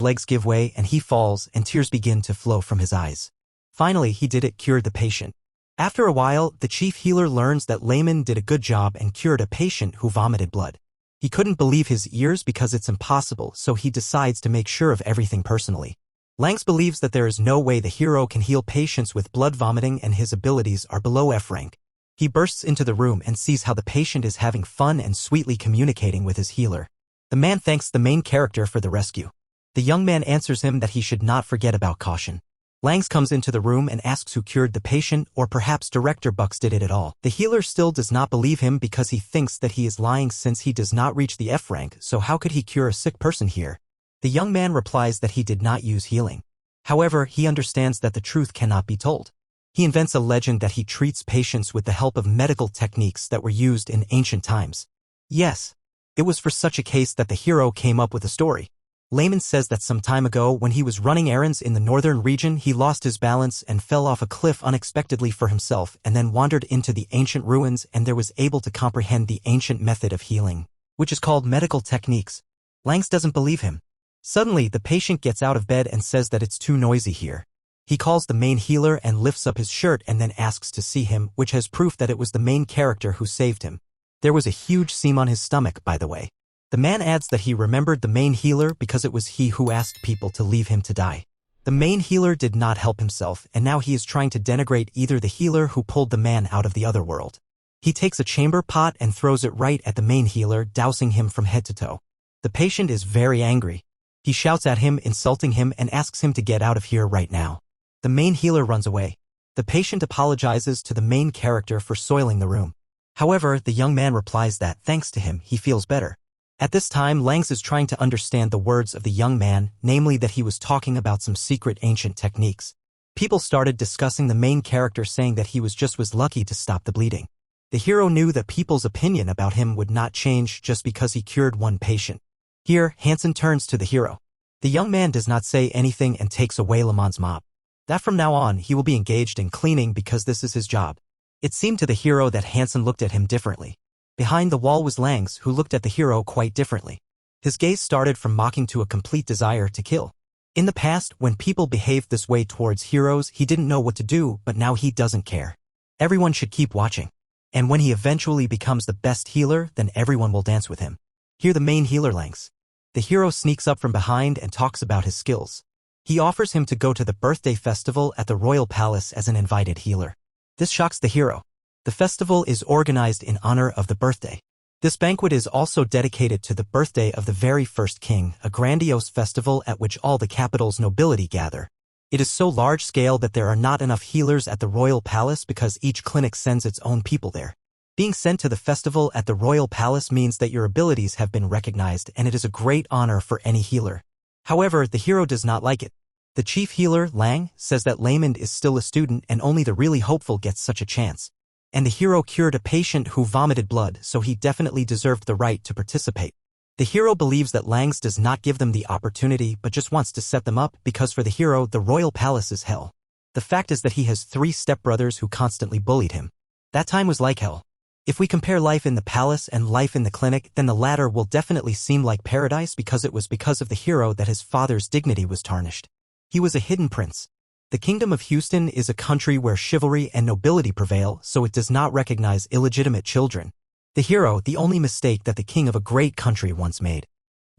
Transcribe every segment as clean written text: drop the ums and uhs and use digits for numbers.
legs give way and he falls and tears begin to flow from his eyes. Finally, he did it, cured the patient. After a while, the chief healer learns that Raymond did a good job and cured a patient who vomited blood. He couldn't believe his ears because it's impossible, so he decides to make sure of everything personally. Langs believes that there is no way the hero can heal patients with blood vomiting and his abilities are below F rank. He bursts into the room and sees how the patient is having fun and sweetly communicating with his healer. The man thanks the main character for the rescue. The young man answers him that he should not forget about caution. Langs comes into the room and asks who cured the patient, or perhaps Director Bucks did it at all. The healer still does not believe him because he thinks that he is lying since he does not reach the F rank, so how could he cure a sick person here? The young man replies that he did not use healing. However, he understands that the truth cannot be told. He invents a legend that he treats patients with the help of medical techniques that were used in ancient times. Yes, it was for such a case that the hero came up with a story. Raymond says that some time ago when he was running errands in the northern region he lost his balance and fell off a cliff unexpectedly for himself and then wandered into the ancient ruins and there was able to comprehend the ancient method of healing, which is called medical techniques. Langs doesn't believe him. Suddenly, the patient gets out of bed and says that it's too noisy here. He calls the main healer and lifts up his shirt and then asks to see him, which has proof that it was the main character who saved him. There was a huge seam on his stomach, by the way. The man adds that he remembered the main healer because it was he who asked people to leave him to die. The main healer did not help himself and now he is trying to denigrate either the healer who pulled the man out of the other world. He takes a chamber pot and throws it right at the main healer, dousing him from head to toe. The patient is very angry. He shouts at him, insulting him and asks him to get out of here right now. The main healer runs away. The patient apologizes to the main character for soiling the room. However, the young man replies that, thanks to him, he feels better. At this time, Langs is trying to understand the words of the young man, namely that he was talking about some secret ancient techniques. People started discussing the main character saying that he was lucky to stop the bleeding. The hero knew that people's opinion about him would not change just because he cured one patient. Here, Hansen turns to the hero. The young man does not say anything and takes away Raymond's mop. That from now on he will be engaged in cleaning because this is his job. It seemed to the hero that Hansen looked at him differently. Behind the wall was Langs, who looked at the hero quite differently. His gaze started from mocking to a complete desire to kill. In the past, when people behaved this way towards heroes, he didn't know what to do, but now he doesn't care. Everyone should keep watching. And when he eventually becomes the best healer, then everyone will dance with him. Here the main healer Langs. The hero sneaks up from behind and talks about his skills. He offers him to go to the birthday festival at the royal palace as an invited healer. This shocks the hero. The festival is organized in honor of the birthday. This banquet is also dedicated to the birthday of the very first king, a grandiose festival at which all the capital's nobility gather. It is so large-scale that there are not enough healers at the royal palace because each clinic sends its own people there. Being sent to the festival at the royal palace means that your abilities have been recognized and it is a great honor for any healer. However, the hero does not like it. The chief healer, Lang, says that Raymond is still a student and only the really hopeful gets such a chance. And the hero cured a patient who vomited blood, so he definitely deserved the right to participate. The hero believes that Langs does not give them the opportunity but just wants to set them up because for the hero, the royal palace is hell. The fact is that he has 3 stepbrothers who constantly bullied him. That time was like hell. If we compare life in the palace and life in the clinic, then the latter will definitely seem like paradise because it was because of the hero that his father's dignity was tarnished. He was a hidden prince. The Kingdom of Houston is a country where chivalry and nobility prevail, so it does not recognize illegitimate children. The hero, the only mistake that the king of a great country once made.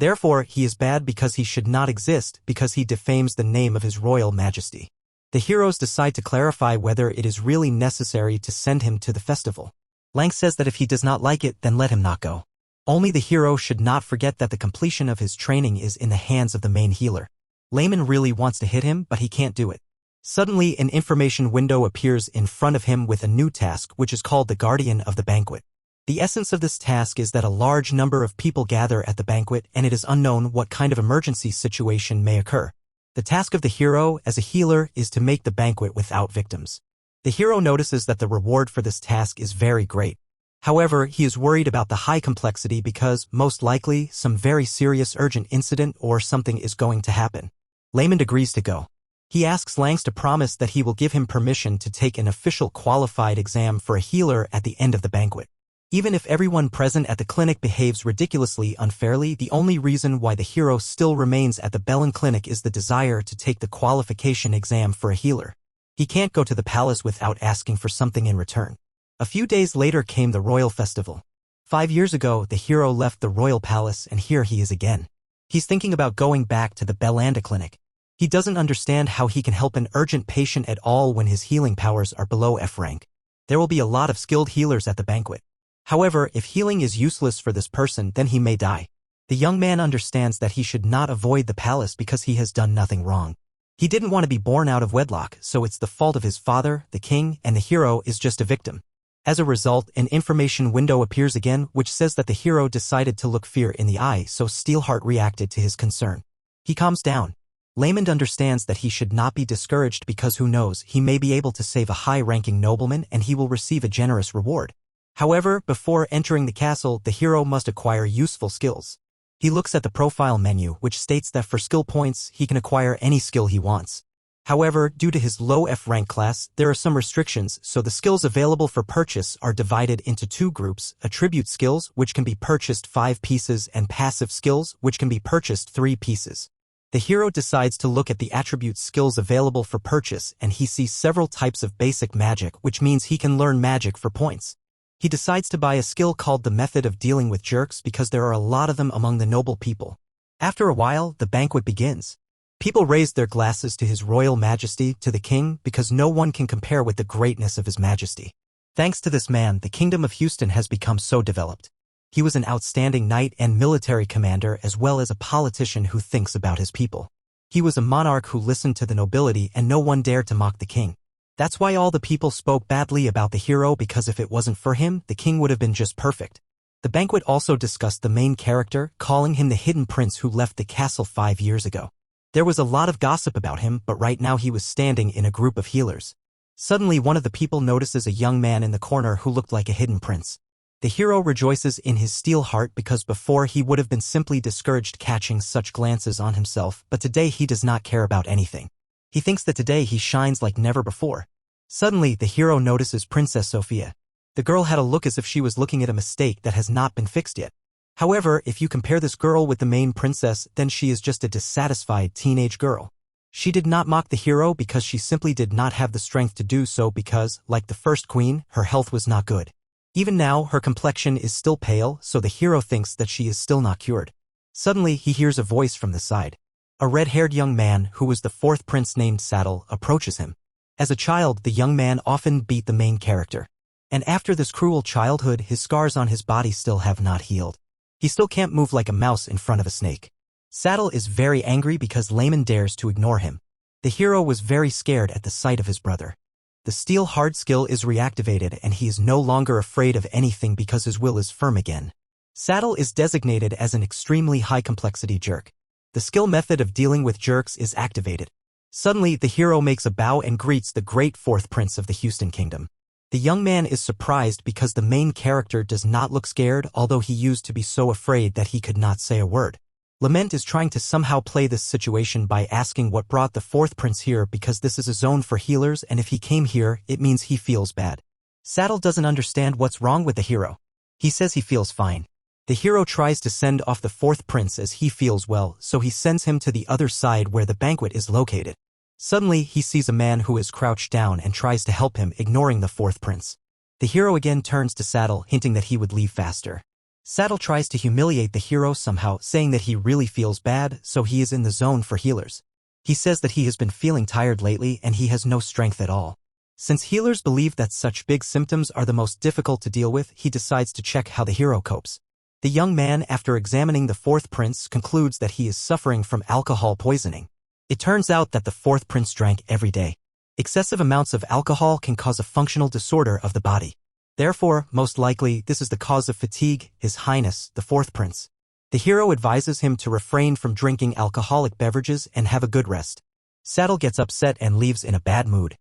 Therefore, he is bad because he should not exist because he defames the name of his royal majesty. The heroes decide to clarify whether it is really necessary to send him to the festival. Lang says that if he does not like it, then let him not go. Only the hero should not forget that the completion of his training is in the hands of the main healer. Raymond really wants to hit him, but he can't do it. Suddenly, an information window appears in front of him with a new task which is called the Guardian of the Banquet. The essence of this task is that a large number of people gather at the banquet and it is unknown what kind of emergency situation may occur. The task of the hero as a healer is to make the banquet without victims. The hero notices that the reward for this task is very great. However, he is worried about the high complexity because, most likely, some very serious urgent incident or something is going to happen. Raymond agrees to go. He asks Langs to promise that he will give him permission to take an official qualified exam for a healer at the end of the banquet. Even if everyone present at the clinic behaves ridiculously unfairly, the only reason why the hero still remains at the Bellin clinic is the desire to take the qualification exam for a healer. He can't go to the palace without asking for something in return. A few days later came the royal festival. 5 years ago, the hero left the royal palace and here he is again. He's thinking about going back to the Belanda clinic. He doesn't understand how he can help an urgent patient at all when his healing powers are below F rank. There will be a lot of skilled healers at the banquet. However, if healing is useless for this person, then he may die. The young man understands that he should not avoid the palace because he has done nothing wrong. He didn't want to be born out of wedlock, so it's the fault of his father, the king, and the hero is just a victim. As a result, an information window appears again which says that the hero decided to look fear in the eye, so Steelheart reacted to his concern. He calms down. Raymond understands that he should not be discouraged because who knows, he may be able to save a high-ranking nobleman and he will receive a generous reward. However, before entering the castle, the hero must acquire useful skills. He looks at the profile menu which states that for skill points, he can acquire any skill he wants. However, due to his low F rank class, there are some restrictions, so the skills available for purchase are divided into 2 groups, attribute skills which can be purchased 5 pieces and passive skills which can be purchased 3 pieces. The hero decides to look at the attribute skills available for purchase and he sees several types of basic magic, which means he can learn magic for points. He decides to buy a skill called the method of dealing with jerks because there are a lot of them among the noble people. After a while, the banquet begins. People raise their glasses to His Royal Majesty, to the king, because no one can compare with the greatness of His Majesty. Thanks to this man, the Kingdom of Houston has become so developed. He was an outstanding knight and military commander as well as a politician who thinks about his people. He was a monarch who listened to the nobility and no one dared to mock the king. That's why all the people spoke badly about the hero, because if it wasn't for him, the king would have been just perfect. The banquet also discussed the main character, calling him the hidden prince who left the castle 5 years ago. There was a lot of gossip about him, but right now he was standing in a group of healers. Suddenly one of the people notices a young man in the corner who looked like a hidden prince. The hero rejoices in his steel heart because before he would have been simply discouraged catching such glances on himself, but today he does not care about anything. He thinks that today he shines like never before. Suddenly the hero notices Princess Sophia. The girl had a look as if she was looking at a mistake that has not been fixed yet. However, if you compare this girl with the main princess, then she is just a dissatisfied teenage girl. She did not mock the hero because she simply did not have the strength to do so because, like the first queen, her health was not good. Even now, her complexion is still pale, so the hero thinks that she is still not cured. Suddenly, he hears a voice from the side. A red-haired young man, who was the 4th prince named Saddle, approaches him. As a child, the young man often beat the main character. And after this cruel childhood, his scars on his body still have not healed. He still can't move like a mouse in front of a snake. Saddle is very angry because Raymond dares to ignore him. The hero was very scared at the sight of his brother. The steel hard skill is reactivated and he is no longer afraid of anything because his will is firm again. Saddle is designated as an extremely high complexity jerk. The skill method of dealing with jerks is activated. Suddenly, the hero makes a bow and greets the great 4th prince of the Houston Kingdom. The young man is surprised because the main character does not look scared, although he used to be so afraid that he could not say a word. Raymond is trying to somehow play this situation by asking what brought the 4th prince here because this is a zone for healers and if he came here, it means he feels bad. Saddle doesn't understand what's wrong with the hero. He says he feels fine. The hero tries to send off the 4th prince as he feels well, so he sends him to the other side where the banquet is located. Suddenly, he sees a man who is crouched down and tries to help him, ignoring the 4th prince. The hero again turns to Saddle, hinting that he would leave faster. Saddle tries to humiliate the hero somehow, saying that he really feels bad, so he is in the zone for healers. He says that he has been feeling tired lately and he has no strength at all. Since healers believe that such big symptoms are the most difficult to deal with, he decides to check how the hero copes. The young man, after examining the 4th prince, concludes that he is suffering from alcohol poisoning. It turns out that the 4th prince drank every day. Excessive amounts of alcohol can cause a functional disorder of the body. Therefore, most likely, this is the cause of fatigue, His Highness, the 4th prince. The hero advises him to refrain from drinking alcoholic beverages and have a good rest. Saddle gets upset and leaves in a bad mood.